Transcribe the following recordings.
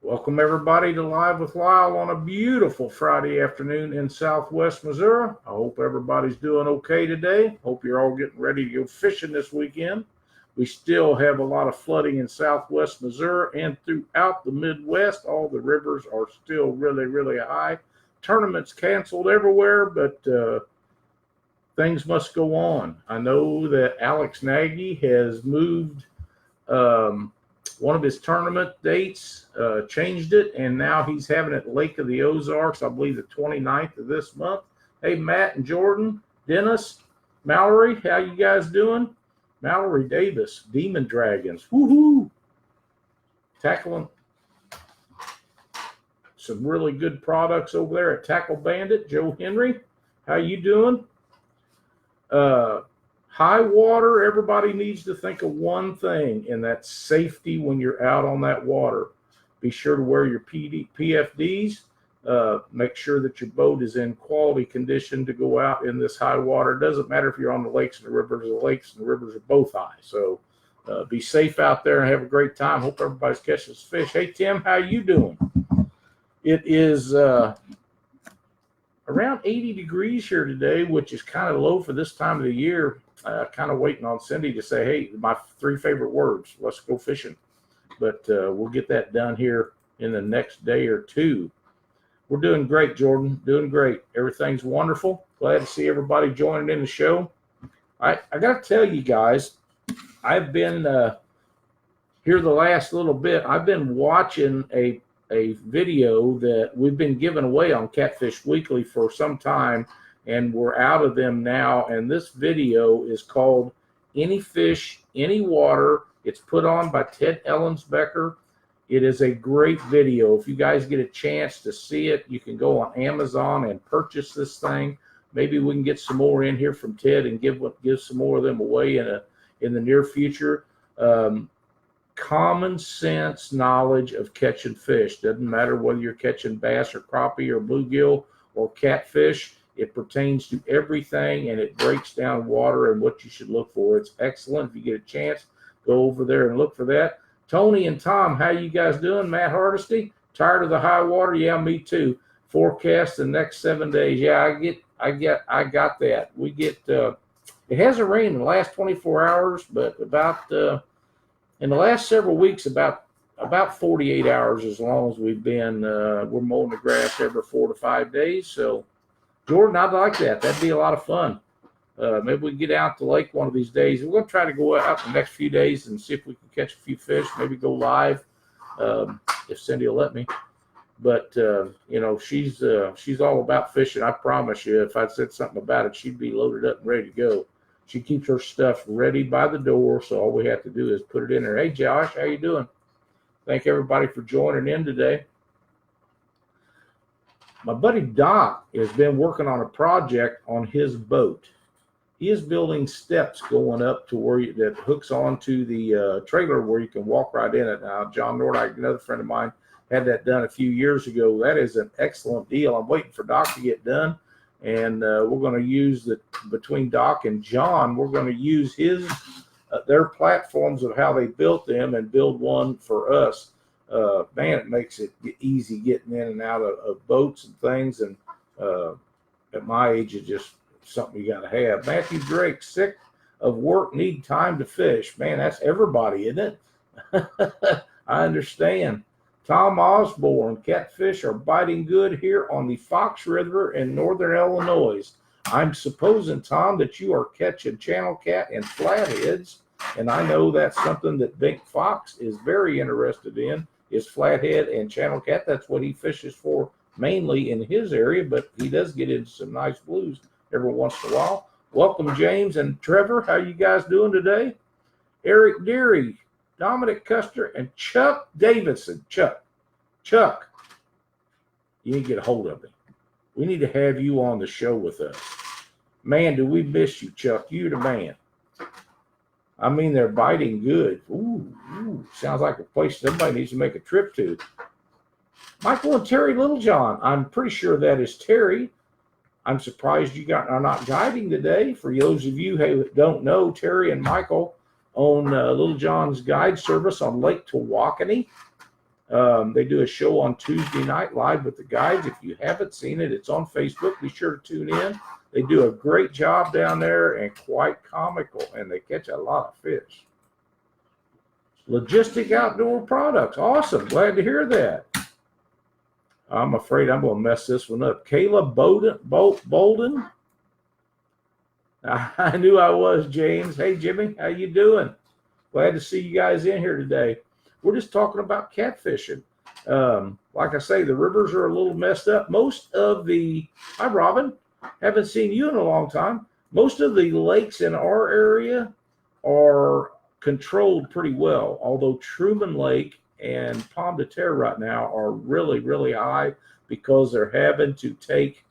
Welcome everybody to Live with Lyle on a beautiful Friday afternoon in Southwest Missouri. I hope everybody's doing okay today. Hope you're all getting ready to go fishing this weekend. We still have a lot of flooding in Southwest Missouri and throughout the Midwest. All the rivers are still really high. Tournaments canceled everywhere, but things must go on. I know that Alex Nagy has moved one of his tournament dates, changed it, and now he's having it Lake of the Ozarks, I believe the 29th of this month. Hey, Matt and Jordan, Dennis, Mallory, how you guys doing? Mallory Davis, Demon Dragons, woohoo! Tackling some really good products over there at Tackle Bandit. Joe Henry, how you doing? High water, everybody needs to think of one thing, and that's safety when you're out on that water. Be sure to wear your PFDs. Make sure that your boat is in quality condition to go out in this high water. It doesn't matter if you're on the lakes and the rivers. The lakes and the rivers are both high. So be safe out there and have a great time. Hope everybody's catching some fish. Hey, Tim, how you doing? It is around 80 degrees here today, which is kind of low for this time of the year. Kind of waiting on Cindy to say, hey, my 3 favorite words, let's go fishing. But we'll get that done here in the next day or two. We're doing great, Jordan, doing great. Everything's wonderful. Glad to see everybody joining in the show. I got to tell you guys, I've been here the last little bit. I've been watching a video that we've been giving away on Catfish Weekly for some time, and we're out of them now. And this video is called Any Fish, Any Water. It's put on by Ted Ellensbecker. It is a great video. If you guys get a chance to see it, you can go on Amazon and purchase this thing. Maybe we can get some more in here from Ted and give some more of them away in the near future. Common sense knowledge of catching fish. Doesn't matter whether you're catching bass or crappie or bluegill or catfish. It pertains to everything, and it breaks down water and what you should look for. It's excellent. If you get a chance, go over there and look for that. Tony and Tom, how you guys doing? Matt Hardesty, tired of the high water? Yeah, me too. Forecast the next 7 days. Yeah, I got that. We get it hasn't rained in the last 24 hours, but about in the last several weeks, about 48 hours as long as we've been we're mowing the grass every 4 to 5 days. So Jordan, I'd like that. That'd be a lot of fun. Maybe we can get out to the lake one of these days. We're going to try to go out the next few days and see if we can catch a few fish, maybe go live if Cindy will let me. But, she's all about fishing. I promise you, if I said something about it, she'd be loaded up and ready to go. She keeps her stuff ready by the door, so all we have to do is put it in there. Hey, Josh, how you doing? Thank everybody for joining in today. My buddy Doc has been working on a project on his boat. He is building steps going up to where that hooks onto the trailer where you can walk right in it. Now, John Nordyke, another friend of mine, had that done a few years ago. That is an excellent deal. I'm waiting for Doc to get done, and we're going to use between Doc and John, we're going to use their platforms of how they built them and build one for us. Man, it makes it easy getting in and out of boats and things. And at my age, it's just something you got to have. Matthew Drake, sick of work, need time to fish. Man, that's everybody, isn't it? I understand. Tom Osborne, catfish are biting good here on the Fox River in northern Illinois. I'm supposing, Tom, that you are catching channel cat and flatheads, and I know that's something that Bink Fox is very interested in, is flathead and channel cat. That's what he fishes for mainly in his area, but he does get into some nice blues every once in a while. Welcome, James and Trevor. How you guys doing today? Eric Deary, Dominic Custer, and Chuck Davidson. Chuck, you need to get a hold of me. We need to have you on the show with us. Man, do we miss you, Chuck. You're the man. I mean, they're biting good. Ooh, sounds like a place somebody needs to make a trip to. Michael and Terry Littlejohn. I'm pretty sure that is Terry. I'm surprised you are not guiding today. For those of you who don't know, Terry and Michael own Littlejohn's guide service on Lake Tawakoni. They do a show on Tuesday night live with the guys. If you haven't seen it, it's on Facebook. Be sure to tune in. They do a great job down there and quite comical, and they catch a lot of fish. Logistic Outdoor Products. Awesome. Glad to hear that. I'm afraid I'm going to mess this one up. Kayla Bolden. I knew I was, James. Hey, Jimmy. How you doing? Glad to see you guys in here today. We're just talking about catfishing. Like I say, the rivers are a little messed up. Hi, Robin. Haven't seen you in a long time. Most of the lakes in our area are controlled pretty well, although Truman Lake and Pomme de Terre right now are really, really high because they're having to take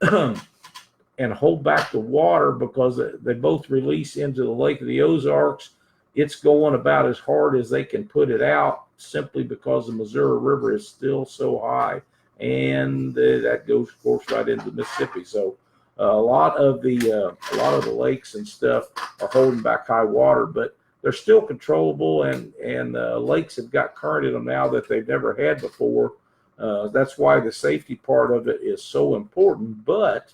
and hold back the water because they both release into the Lake of the Ozarks. It's going about as hard as they can put it out simply because the Missouri River is still so high, and that goes, of course, right into the Mississippi. So a lot of the lakes and stuff are holding back high water, but they're still controllable, and lakes have got current in them now that they've never had before. That's why the safety part of it is so important. But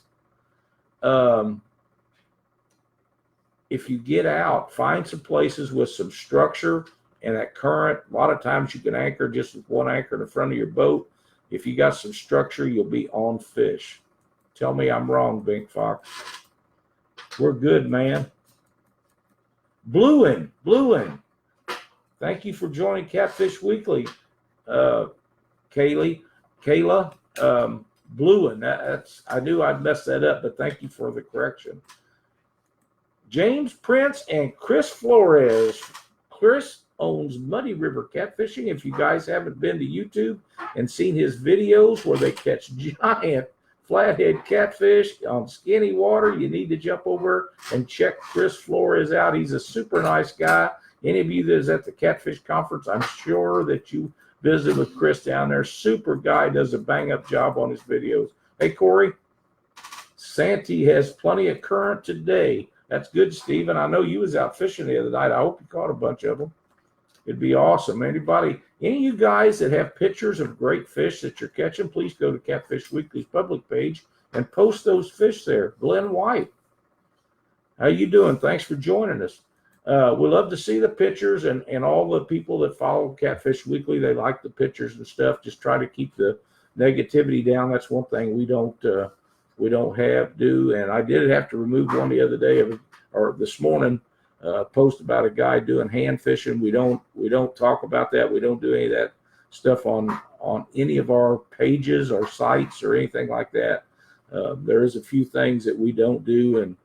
if you get out, find some places with some structure and that current. A lot of times you can anchor just with one anchor in the front of your boat. If you got some structure, you'll be on fish. Tell me I'm wrong, Bink Fox. We're good, man. Blueing. Thank you for joining Catfish Weekly, Kayla. Blueing. That's, I knew I'd mess that up, but thank you for the correction. James Prince and Chris Flores. Chris owns Muddy River Catfishing. If you guys haven't been to YouTube and seen his videos where they catch giant flathead catfish on skinny water, you need to jump over and check Chris Flores out. He's a super nice guy. Any of you that is at the Catfish Conference, I'm sure that you visited with Chris down there. Super guy, does a bang-up job on his videos. Hey, Corey, Santee has plenty of current today. That's good, Stephen. I know you was out fishing the other night. I hope you caught a bunch of them. It'd be awesome. Any of you guys that have pictures of great fish that you're catching, please go to Catfish Weekly's public page and post those fish there. Glenn White, how you doing? Thanks for joining us. We love to see the pictures, and all the people that follow Catfish Weekly, they like the pictures and stuff. Just try to keep the negativity down. That's one thing we don't do. And I did have to remove one the other day or this morning. Post about a guy doing hand fishing. We don't talk about that. We don't do any of that stuff on any of our pages or sites or anything like that. There is a few things that we don't do, and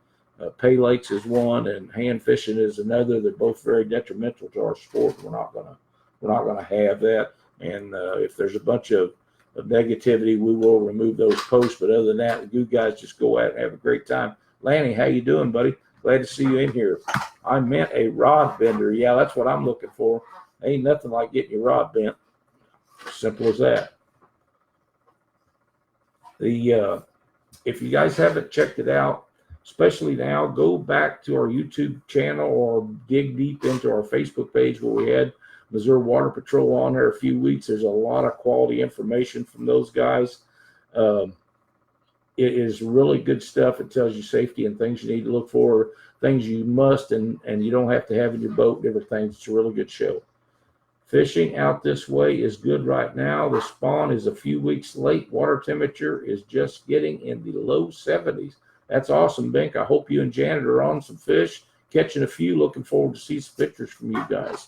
pay lakes is one, and hand fishing is another. They're both very detrimental to our sport. We're not gonna have that. And if there's a bunch of negativity, we will remove those posts. But other than that, you guys just go out and have a great time. Lanny, how you doing, buddy? Glad to see you in here. I meant a rod bender. Yeah, that's what I'm looking for. Ain't nothing like getting your rod bent. Simple as that. If you guys haven't checked it out, especially now, go back to our YouTube channel or dig deep into our Facebook page where we had Missouri Water Patrol on there a few weeks. There's a lot of quality information from those guys. It is really good stuff. It tells you safety and things you need to look for, things you must and you don't have to have in your boat, different things. It's a really good show. Fishing out this way is good right now. The spawn is a few weeks late. Water temperature is just getting in the low 70s. That's awesome, Bink. I hope you and Janet are on some fish, catching a few. Looking forward to see some pictures from you guys.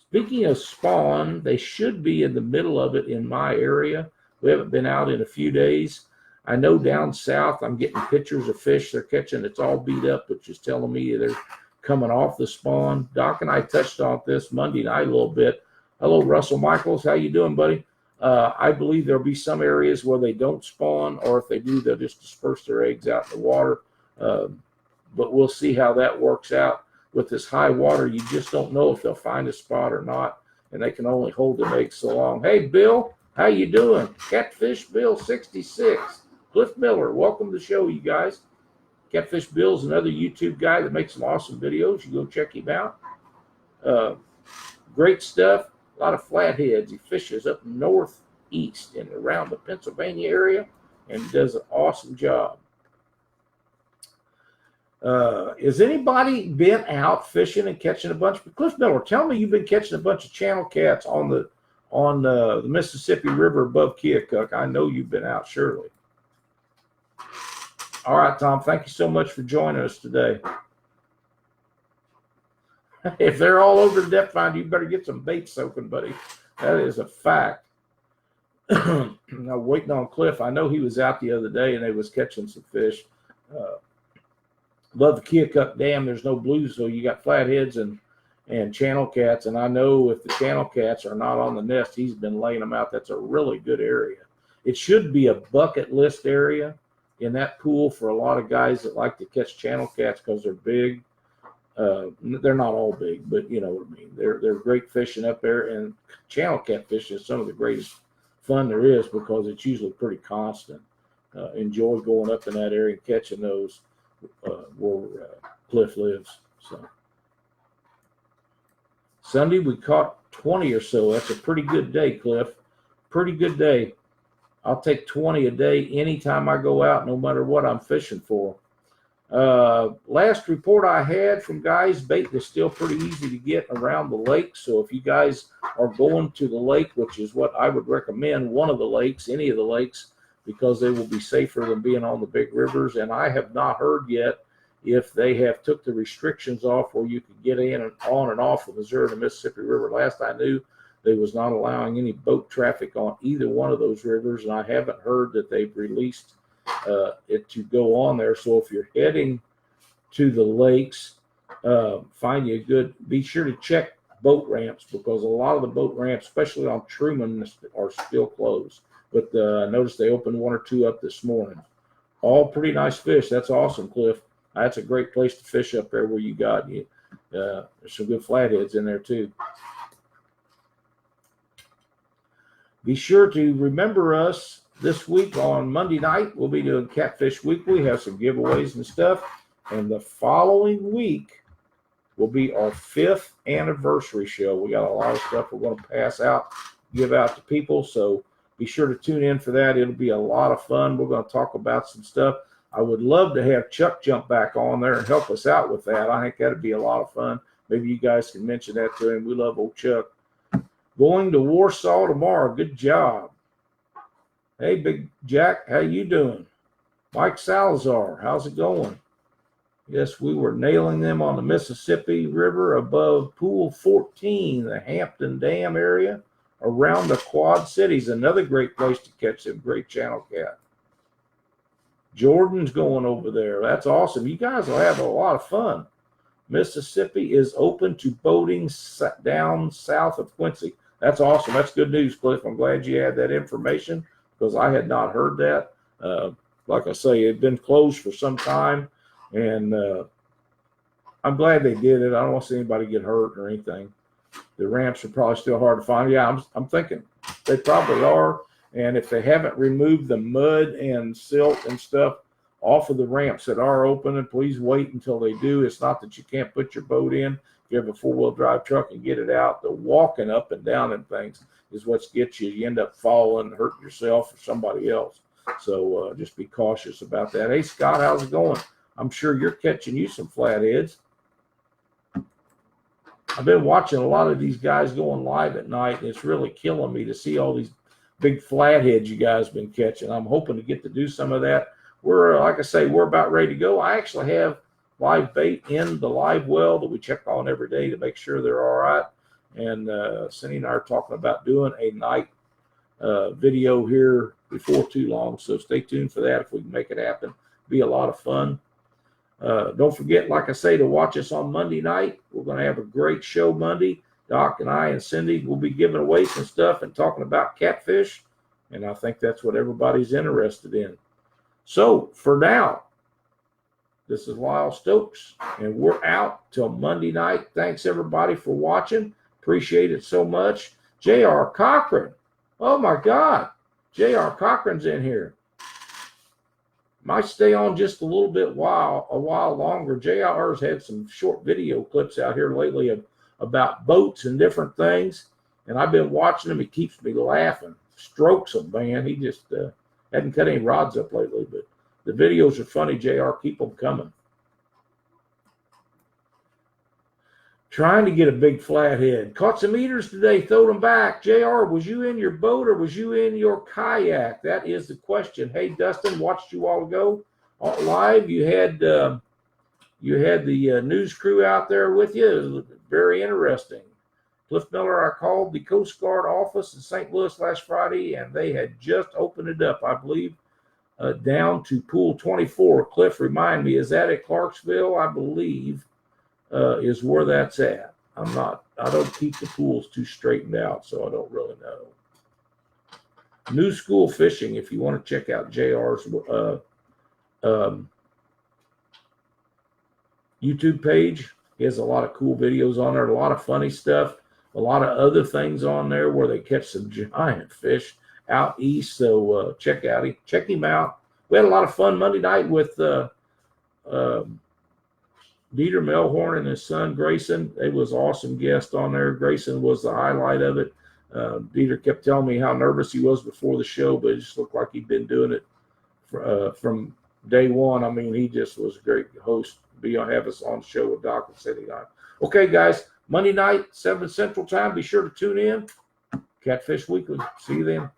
Speaking of spawn, they should be in the middle of it in my area. We haven't been out in a few days. I know down south I'm getting pictures of fish they're catching. It's all beat up, which is telling me they're coming off the spawn. Doc and I touched on this Monday night a little bit. Hello, Russell Michaels. How you doing, buddy? I believe there'll be some areas where they don't spawn, or if they do, they'll just disperse their eggs out in the water. But we'll see how that works out. With this high water, you just don't know if they'll find a spot or not, and they can only hold the eggs so long. Hey, Bill, how you doing? Catfish Bill 66. Cliff Miller, welcome to the show, you guys. Catfish Bill's another YouTube guy that makes some awesome videos. You go check him out. Great stuff. A lot of flatheads. He fishes up northeast and around the Pennsylvania area and does an awesome job. Has anybody been out fishing and catching a bunch? Cliff Miller, tell me you've been catching a bunch of channel cats on the Mississippi River above Keokuk. I know you've been out, surely. All right, Tom, thank you so much for joining us today. If they're all over the depth finder, you better get some bait soaking, buddy. That is a fact. I'm waiting on Cliff. I know he was out the other day and they was catching some fish. Above the Keokuk Dam, there's no blues, so you got flatheads and channel cats. And I know if the channel cats are not on the nest, he's been laying them out. That's a really good area. It should be a bucket list area in that pool for a lot of guys that like to catch channel cats because they're big. They're not all big, but you know what I mean. They're great fishing up there, and channel cat fishing is some of the greatest fun there is because it's usually pretty constant. Enjoy going up in that area and catching those where Cliff lives. So Sunday we caught 20 or so. That's a pretty good day, Cliff. Pretty good day. I'll take 20 a day anytime I go out, no matter what I'm fishing for. Last report I had from guys, bait is still pretty easy to get around the lake. So if you guys are going to the lake, which is what I would recommend, one of the lakes, any of the lakes, because they will be safer than being on the big rivers. And I have not heard yet if they have took the restrictions off where you could get in and on and off the Missouri and Mississippi River. Last I knew, they was not allowing any boat traffic on either one of those rivers, and I haven't heard that they've released it to go on there. So if you're heading to the lakes, find you a good, be sure to check boat ramps because a lot of the boat ramps, especially on Truman, are still closed. But I noticed they opened one or two up this morning. All pretty nice fish. That's awesome, Cliff. That's a great place to fish up there where you got you. There's some good flatheads in there too. Be sure to remember us this week on Monday night. We'll be doing Catfish Weekly, have some giveaways and stuff. And the following week will be our 5th anniversary show. We got a lot of stuff we're going to pass out, give out to people. So be sure to tune in for that. It'll be a lot of fun. We're going to talk about some stuff. I would love to have Chuck jump back on there and help us out with that. I think that'd be a lot of fun. Maybe you guys can mention that to him. We love old Chuck. Going to Warsaw tomorrow. Good job. Hey, Big Jack, how you doing? Mike Salazar, how's it going? Yes, we were nailing them on the Mississippi River above Pool 14, the Hampton Dam area, around the Quad Cities. Another great place to catch them great channel cat. Jordan's going over there. That's awesome. You guys will have a lot of fun. Mississippi is open to boating down south of Quincy. That's awesome. That's good news, Cliff. I'm glad you had that information because I had not heard that. Like I say, it had been closed for some time, and I'm glad they did it. I don't want to see anybody get hurt or anything. The ramps are probably still hard to find. Yeah, I'm thinking they probably are. And if they haven't removed the mud and silt and stuff off of the ramps that are open, and please wait until they do. It's not that you can't put your boat in. If you have a 4-wheel drive truck and get it out, the walking up and down and things is what gets you. You end up falling, hurting yourself or somebody else. So just be cautious about that. Hey, Scott, how's it going? I'm sure you're catching you some flatheads. I've been watching a lot of these guys going live at night, and it's really killing me to see all these big flatheads you guys have been catching. I'm hoping to get to do some of that. We're, like I say, we're about ready to go. I actually have live bait in the live well that we check on every day to make sure they're all right. And Cindy and I are talking about doing a night video here before too long. So stay tuned for that if we can make it happen. Be a lot of fun. Don't forget, like I say, to watch us on Monday night. We're going to have a great show Monday. Doc and I and Cindy will be giving away some stuff and talking about catfish. And I think that's what everybody's interested in. So for now, this is Lyle Stokes, and we're out till Monday night. Thanks, everybody, for watching. Appreciate it so much. J.R. Cochran. Oh, my God. J.R. Cochran's in here. Might stay on just a little bit a while longer. J.R.'s had some short video clips out here lately of about boats and different things. And I've been watching him. He keeps me laughing. Strokes them, man. He just hadn't cut any rods up lately, but the videos are funny, JR. Keep them coming. Trying to get a big flathead. Caught some eaters today, throwed them back. JR, was you in your boat or was you in your kayak? That is the question. Hey, Dustin, watched you all ago live. You had the news crew out there with you. It was very interesting. Cliff Miller, I called the Coast Guard office in St. Louis last Friday, and they had just opened it up, I believe, down to Pool 24. Cliff, remind me, is that at Clarksville? I believe is where that's at. I don't keep the pools too straightened out, so I don't really know. New School Fishing, if you want to check out JR's YouTube page. He has a lot of cool videos on there, a lot of funny stuff, a lot of other things on there where they catch some giant fish out east. So check him out. We had a lot of fun Monday night with Dieter Melhorn and his son Grayson. It was an awesome guest on there. Grayson was the highlight of it. Dieter kept telling me how nervous he was before the show, but it just looked like he'd been doing it from day one. I mean, he just was a great host. Have us on the show with Doc and City Night. Okay, guys, Monday night, 7 Central Time. Be sure to tune in. Catfish Weekly. See you then.